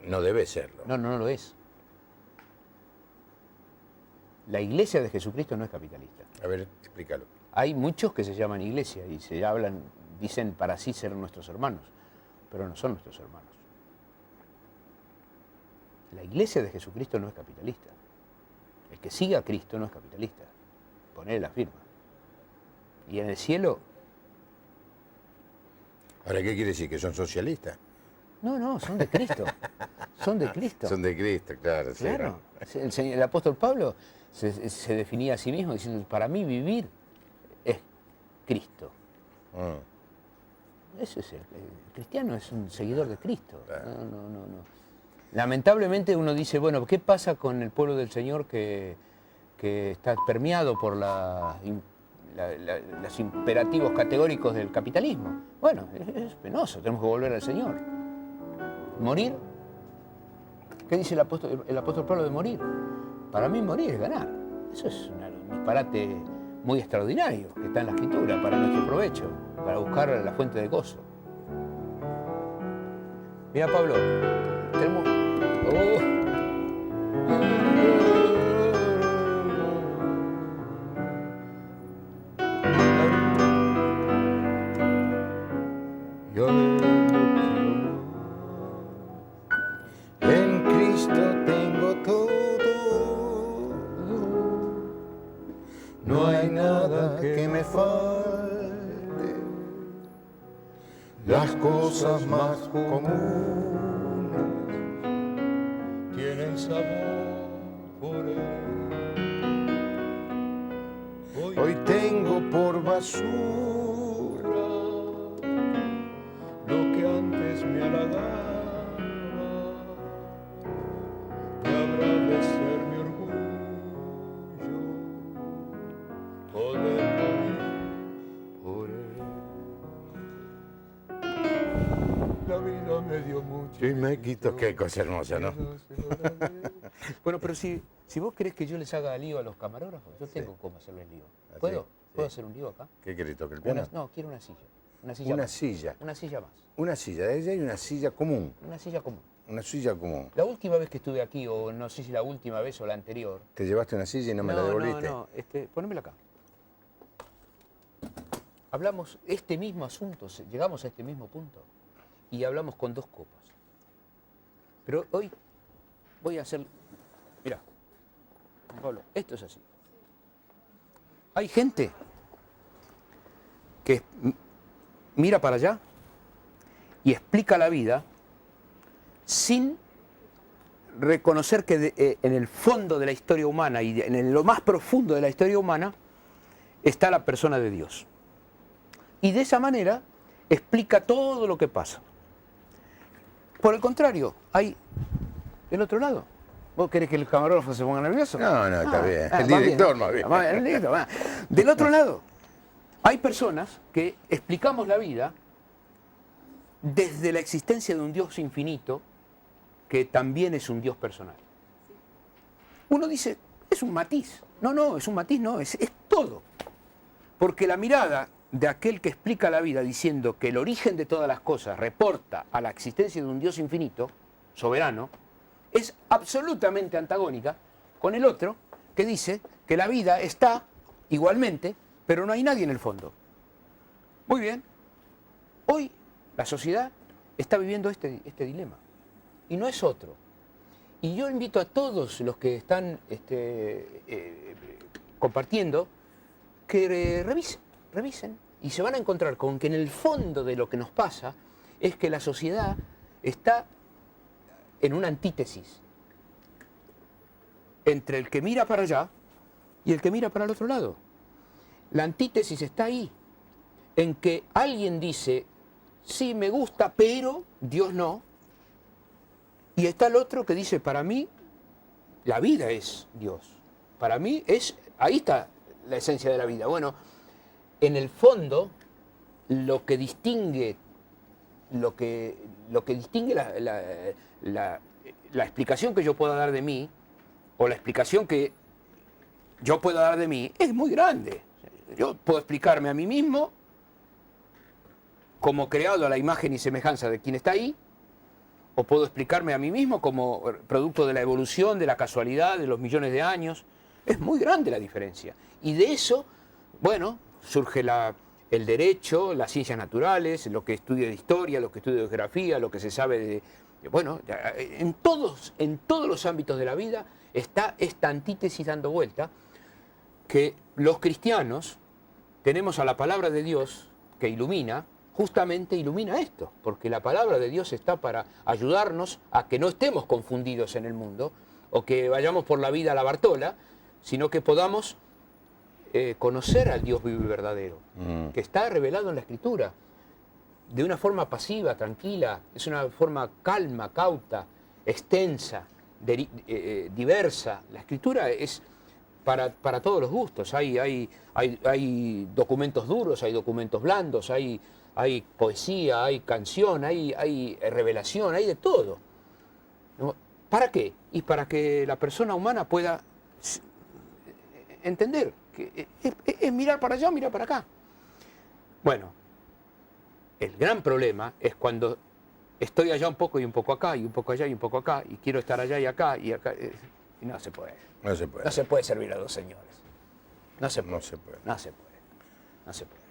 no debe serlo. No lo es. La iglesia de Jesucristo no es capitalista. A ver, explícalo. Hay muchos que se llaman iglesia y dicen para sí ser nuestros hermanos, pero no son nuestros hermanos. La iglesia de Jesucristo no es capitalista. El que siga a Cristo no es capitalista. Ponele la firma. Y en el cielo, Ahora, ¿qué quiere decir? ¿Que son socialistas? no, son de Cristo. Son de Cristo. Son de Cristo, claro. Claro. Sí, El apóstol Pablo se definía a sí mismo diciendo, para mí vivir es Cristo. Eso es el cristiano, es un seguidor de Cristo. Claro. No. Lamentablemente uno dice, bueno, ¿qué pasa con el pueblo del Señor que está permeado por los imperativos categóricos del capitalismo? Bueno, es penoso, tenemos que volver al Señor. ¿Morir? ¿Qué dice el apóstol Pablo de morir? Para mí morir es ganar. Eso es un disparate muy extraordinario que está en la Escritura para nuestro provecho, para buscar la fuente de gozo. Mira, Pablo, tenemos... En Cristo tengo todo, no hay nada que me falte. Las cosas más comunes tienen sabor por él. Hoy tengo por basura lo que antes me halagaba. ¿Qué habrá de ser mi orgullo? Poder morir por él. La vida me dio mucho. Y me quito. Qué cosa hermosa, ¿no? Bueno, pero si vos querés que yo les haga lío a los camarógrafos, yo tengo cómo hacerles lío. ¿Puedo? ¿Puedo hacer un lío acá? ¿Qué querés, tocar el piano? No, quiero una silla. Una Una silla. Una silla más. Una silla. De ella hay una silla común. Una silla común. Una silla común. La última vez que estuve aquí, o no sé si la última vez o la anterior. Te llevaste una silla y no me la devolviste. No, ponémela acá. Hablamos este mismo asunto, llegamos a este mismo punto y hablamos con 2 copas. Pero hoy voy a hacer... Mirá, Juan Pablo, esto es así. Hay gente que mira para allá y explica la vida sin reconocer que en el fondo de la historia humana y en lo más profundo de la historia humana está la persona de Dios. Y de esa manera explica todo lo que pasa. Por el contrario, hay del otro lado. ¿Vos querés que el camarógrafo se ponga nervioso? No, está bien. El director más bien. El director, va. Del otro lado, hay personas que explicamos la vida desde la existencia de un Dios infinito que también es un Dios personal. Uno dice, es un matiz. No, es un matiz, no, es todo. Porque la mirada de aquel que explica la vida diciendo que el origen de todas las cosas reporta a la existencia de un Dios infinito, soberano, es absolutamente antagónica con el otro que dice que la vida está igualmente, pero no hay nadie en el fondo. Muy bien. Hoy La sociedad está viviendo este dilema y no es otro. Y yo invito a todos los que están compartiendo que revisen y se van a encontrar con que en el fondo de lo que nos pasa es que la sociedad está en una antítesis entre el que mira para allá y el que mira para el otro lado. La antítesis está ahí, en que alguien dice, sí, me gusta, pero Dios no. Y está el otro que dice, para mí, la vida es Dios. Para mí, ahí está la esencia de la vida. Bueno, en el fondo, lo que distingue la explicación que yo pueda dar de mí, o la explicación que yo pueda dar de mí, es muy grande. Yo puedo explicarme a mí mismo como creado a la imagen y semejanza de quien está ahí, o puedo explicarme a mí mismo como producto de la evolución, de la casualidad, de los millones de años. Es muy grande la diferencia. Y de eso, bueno, surge el derecho, las ciencias naturales, lo que estudia de historia, lo que estudia de geografía, lo que se sabe bueno, en todos los ámbitos de la vida está esta antítesis dando vuelta, que los cristianos tenemos a la palabra de Dios que justamente ilumina esto, porque la palabra de Dios está para ayudarnos a que no estemos confundidos en el mundo, o que vayamos por la vida a la Bartola, sino que podamos conocer al Dios vivo y verdadero, que está revelado en la Escritura, de una forma pasiva, tranquila, es una forma calma, cauta, extensa, diversa. La Escritura es para todos los gustos. Hay documentos duros, hay documentos blandos, hay poesía, hay canción, hay revelación, hay de todo. ¿Para qué? Y para que la persona humana pueda entender que es mirar para allá, mirar para acá. Bueno, el gran problema es cuando estoy allá un poco y un poco acá, y un poco allá y un poco acá, y quiero estar allá y acá, y no se puede. No se puede. No se puede servir a dos señores. No se puede. No se puede. No se puede. No se puede.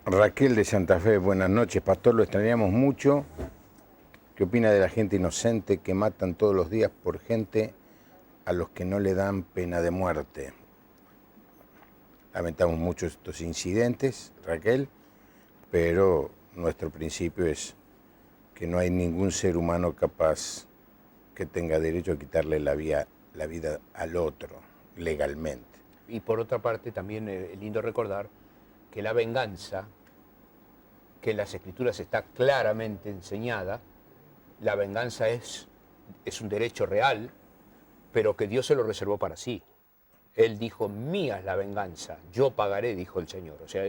Raquel de Santa Fe, buenas noches. Pastor, lo extrañamos mucho. ¿Qué opina de la gente inocente que matan todos los días por gente a los que no le dan pena de muerte? Lamentamos mucho estos incidentes, Raquel, pero nuestro principio es que no hay ningún ser humano capaz que tenga derecho a quitarle la vida al otro legalmente. Y por otra parte también es lindo recordar que la venganza, que en las Escrituras está claramente enseñada, la venganza es un derecho real, pero que Dios se lo reservó para sí. Él dijo, mía es la venganza, yo pagaré, dijo el Señor. O sea,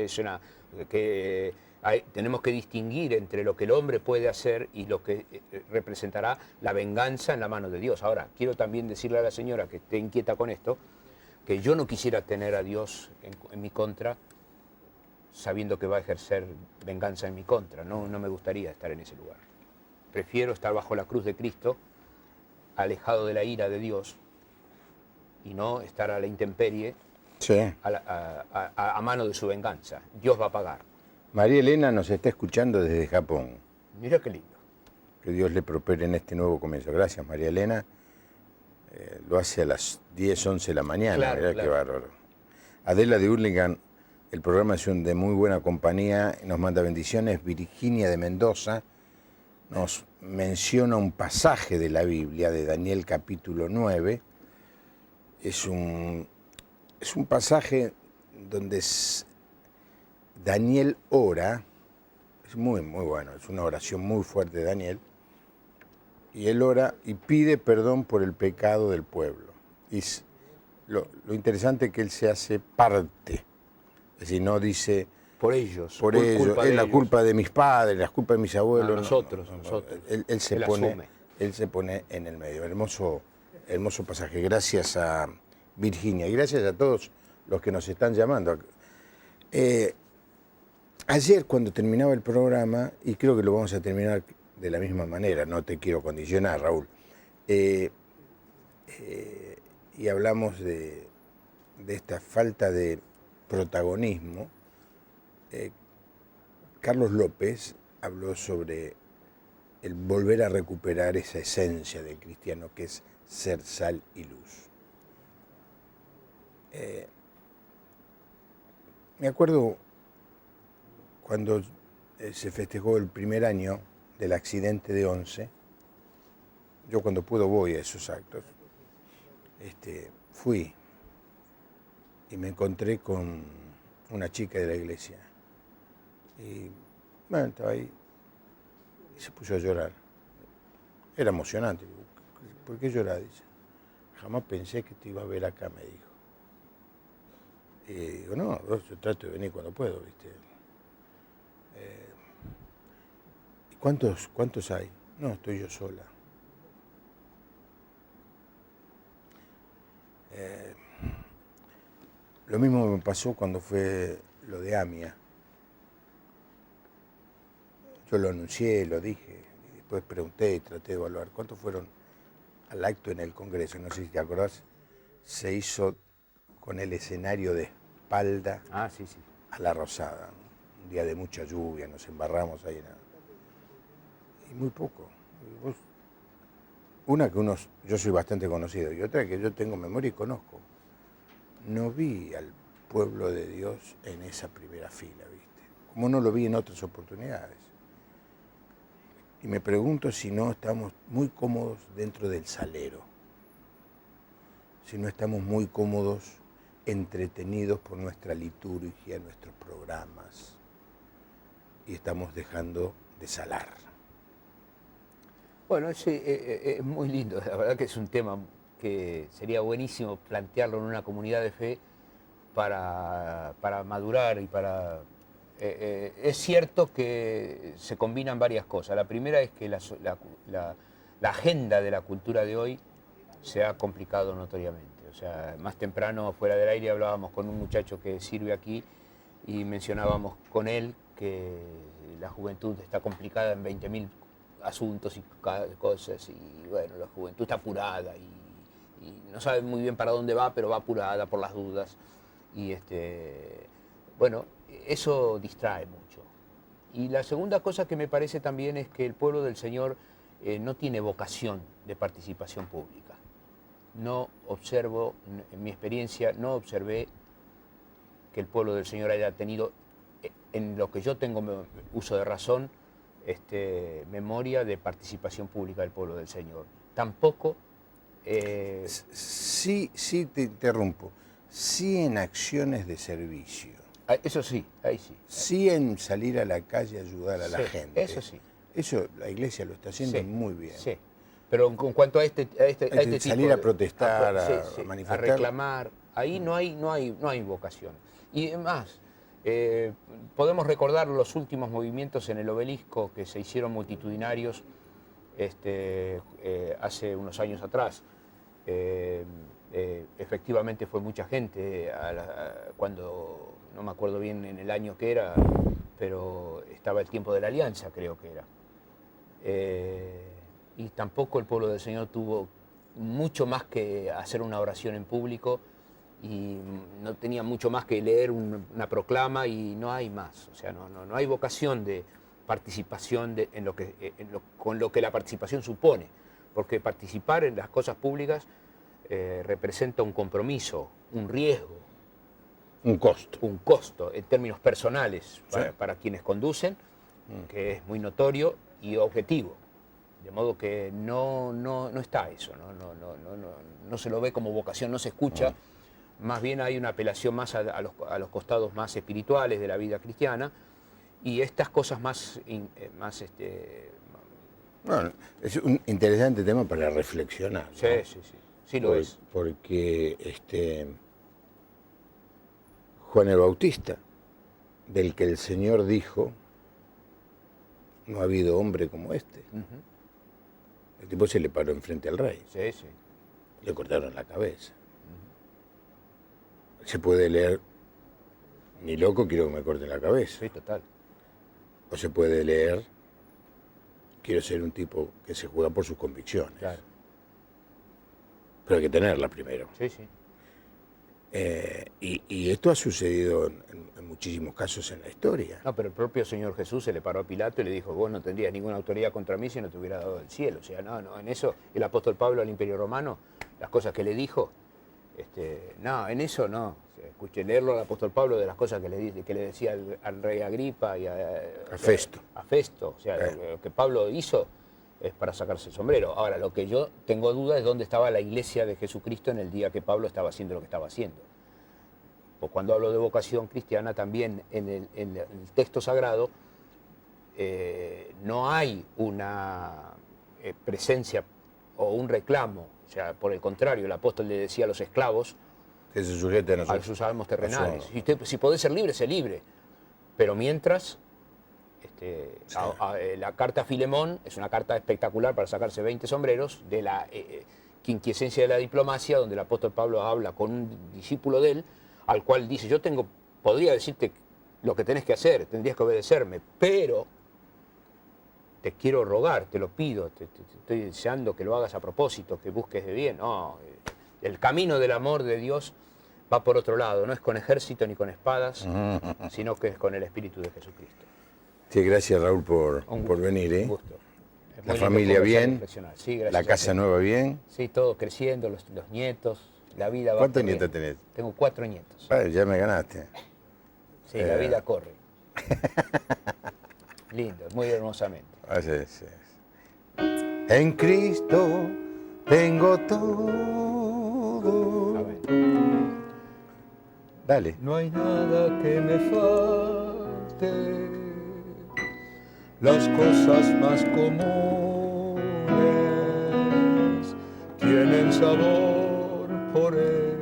tenemos que distinguir entre lo que el hombre puede hacer y lo que representará la venganza en la mano de Dios. Ahora, quiero también decirle a la señora que esté inquieta con esto, que yo no quisiera tener a Dios en mi contra, sabiendo que va a ejercer venganza en mi contra. No me gustaría estar en ese lugar. Prefiero estar bajo la cruz de Cristo, alejado de la ira de Dios, y no estar a la intemperie, sí, a mano de su venganza. Dios va a pagar. María Elena nos está escuchando desde Japón. Mira qué lindo. Que Dios le prospere en este nuevo comienzo. Gracias, María Elena. Lo hace a las 10, 11 de la mañana. Claro, Mirá, claro. qué bárbaro. Adela de Hurlingham, el programa es de muy buena compañía, nos manda bendiciones. Virginia de Mendoza nos menciona un pasaje de la Biblia, de Daniel capítulo 9. Es un pasaje donde Daniel ora, es muy, muy bueno, es una oración muy fuerte de Daniel, y él ora y pide perdón por el pecado del pueblo. Y lo interesante es que él se hace parte, es decir, no dice... Por ellos. Es la culpa de mis padres, la culpa de mis abuelos. Nosotros. Él se pone en el medio. Hermoso pasaje. Gracias a Virginia y gracias a todos los que nos están llamando. Ayer cuando terminaba el programa, y creo que lo vamos a terminar de la misma manera, no te quiero condicionar, Raúl, y hablamos de esta falta de protagonismo, Carlos López habló sobre el volver a recuperar esa esencia del cristiano que es ser sal y luz. Me acuerdo cuando se festejó el primer año del accidente de Once. Yo cuando puedo voy a esos actos. Fui y me encontré con una chica de la iglesia. Y bueno, estaba ahí y se puso a llorar. Era emocionante. Digo, ¿por qué llorar? Dice, jamás pensé que te iba a ver acá, me dijo. Y digo, no, yo trato de venir cuando puedo, ¿viste? ¿Cuántos hay? No, estoy yo sola. Lo mismo me pasó cuando fue lo de AMIA. Yo lo anuncié, lo dije, y después pregunté y traté de evaluar cuántos fueron al acto en el Congreso. No sé si te acordás, se hizo con el escenario de espalda Sí, sí. a la Rosada. Un día de mucha lluvia, nos embarramos ahí. Y muy poco. Una que yo soy bastante conocido y otra que yo tengo memoria y conozco. No vi al pueblo de Dios en esa primera fila, ¿viste? Como no lo vi en otras oportunidades. Y me pregunto si no estamos muy cómodos dentro del salero. Si no estamos muy cómodos, entretenidos por nuestra liturgia, nuestros programas. Y estamos dejando de salar. Bueno, es muy lindo, la verdad que es un tema que sería buenísimo plantearlo en una comunidad de fe para madurar y para... es cierto que se combinan varias cosas. La primera es que la agenda de la cultura de hoy se ha complicado notoriamente. O sea, más temprano, fuera del aire, hablábamos con un muchacho que sirve aquí y mencionábamos con él que la juventud está complicada en 20.000 asuntos y cosas, y bueno, la juventud está apurada y no sabe muy bien para dónde va, pero va apurada por las dudas. Y bueno, eso distrae mucho. Y la segunda cosa que me parece también es que el pueblo del Señor no tiene vocación de participación pública. No observo, en mi experiencia, no observé que el pueblo del Señor haya tenido, en lo que yo tengo uso de razón, memoria de participación pública del pueblo del Señor. Tampoco... Sí, te interrumpo. Sí en acciones de servicio. Eso sí, ahí sí. Sí en salir a la calle a ayudar a la gente. Eso sí. Eso la iglesia lo está haciendo muy bien. Sí. Pero en cuanto a este tipo salir a protestar, a manifestar, a reclamar, ahí no hay vocación. Y además, podemos recordar los últimos movimientos en el Obelisco que se hicieron multitudinarios hace unos años atrás. Efectivamente fue mucha gente cuando, no me acuerdo bien en el año que era, pero estaba el tiempo de la Alianza, creo que era. Y tampoco el pueblo del Señor tuvo mucho más que hacer una oración en público y no tenía mucho más que leer una proclama y no hay más. O sea, no hay vocación de participación con lo que la participación supone, porque participar en las cosas públicas representa un compromiso, un riesgo. Un costo. Un costo en términos personales para quienes conducen, que es muy notorio y objetivo. De modo que no está eso, no se lo ve como vocación, no se escucha. Más bien hay una apelación más a los costados más espirituales de la vida cristiana y estas cosas más Bueno, es un interesante tema para reflexionar, ¿no? Sí lo es. Porque Juan el Bautista, del que el Señor dijo, no ha habido hombre como este. El tipo se le paró enfrente al rey. Sí. Le cortaron la cabeza. Se puede leer, ni loco quiero que me corten la cabeza. Sí, total. O se puede leer, quiero ser un tipo que se juega por sus convicciones. Claro. Pero hay que tenerla primero. Sí. Y esto ha sucedido en muchísimos casos en la historia. No, pero el propio Señor Jesús se le paró a Pilato y le dijo, vos no tendrías ninguna autoridad contra mí si no te hubiera dado el cielo. O sea, no, en eso el apóstol Pablo al Imperio Romano, las cosas que le dijo, no, en eso no. Escuché leerlo al apóstol Pablo de las cosas que le decía al rey Agripa y a Festo. A Festo. O sea, lo que Pablo hizo es para sacarse el sombrero. Ahora, lo que yo tengo duda es dónde estaba la iglesia de Jesucristo en el día que Pablo estaba haciendo lo que estaba haciendo. Pues cuando hablo de vocación cristiana, también en el texto sagrado no hay una presencia o un reclamo. O sea, por el contrario, el apóstol le decía a los esclavos Que se sujeten a sus amos terrenales. Si podés ser libre, sé libre. Pero mientras, la carta a Filemón es una carta espectacular para sacarse 20 sombreros de la quinquiesencia de la diplomacia, donde el apóstol Pablo habla con un discípulo de él, al cual dice, podría decirte lo que tenés que hacer, tendrías que obedecerme, pero te quiero rogar, te lo pido, te estoy deseando que lo hagas a propósito, que busques de bien. No, el camino del amor de Dios va por otro lado, no es con ejército ni con espadas, sino que es con el Espíritu de Jesucristo. Sí, gracias Raúl por venir. Un gusto. La familia bien, sí, gracias la casa nueva bien. Sí, todo creciendo, los nietos, la vida va. ¿Cuántos nietos tenés? Tengo 4 nietos. Ya me ganaste. Sí, la vida corre. Lindo, muy hermosamente. Así es. En Cristo tengo todo. Amén. Dale. No hay nada que me falte, las cosas más comunes tienen sabor por él.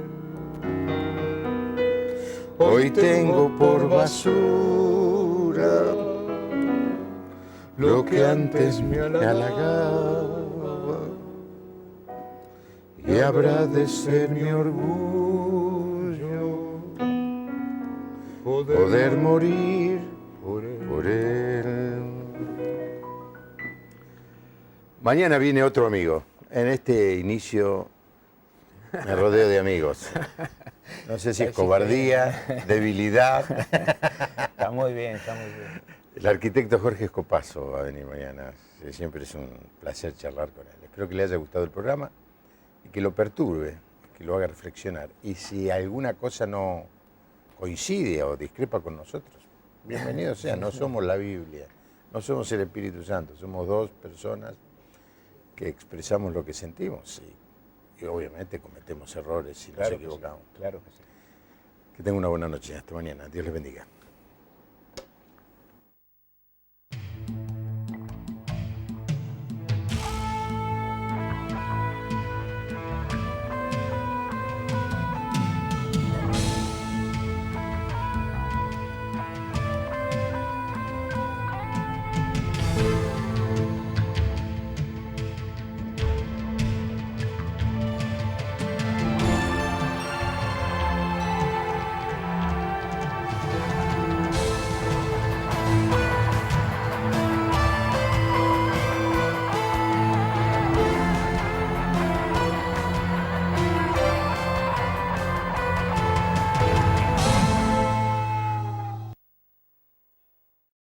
Hoy tengo por basura lo que antes me halagaba, y habrá de ser mi orgullo poder morir por él. Mañana viene otro amigo. En este inicio me rodeo de amigos. No sé si es cobardía, debilidad. Está muy bien, está muy bien. El arquitecto Jorge Escopazo va a venir mañana. Siempre es un placer charlar con él. Espero que le haya gustado el programa y que lo perturbe, que lo haga reflexionar. Y si alguna cosa no coincide o discrepa con nosotros, bienvenido sea. No somos la Biblia, no somos el Espíritu Santo, somos dos personas que expresamos lo que sentimos y obviamente cometemos errores si nos equivocamos. Claro que sí. Que tenga una buena noche. Hasta mañana. Dios les bendiga.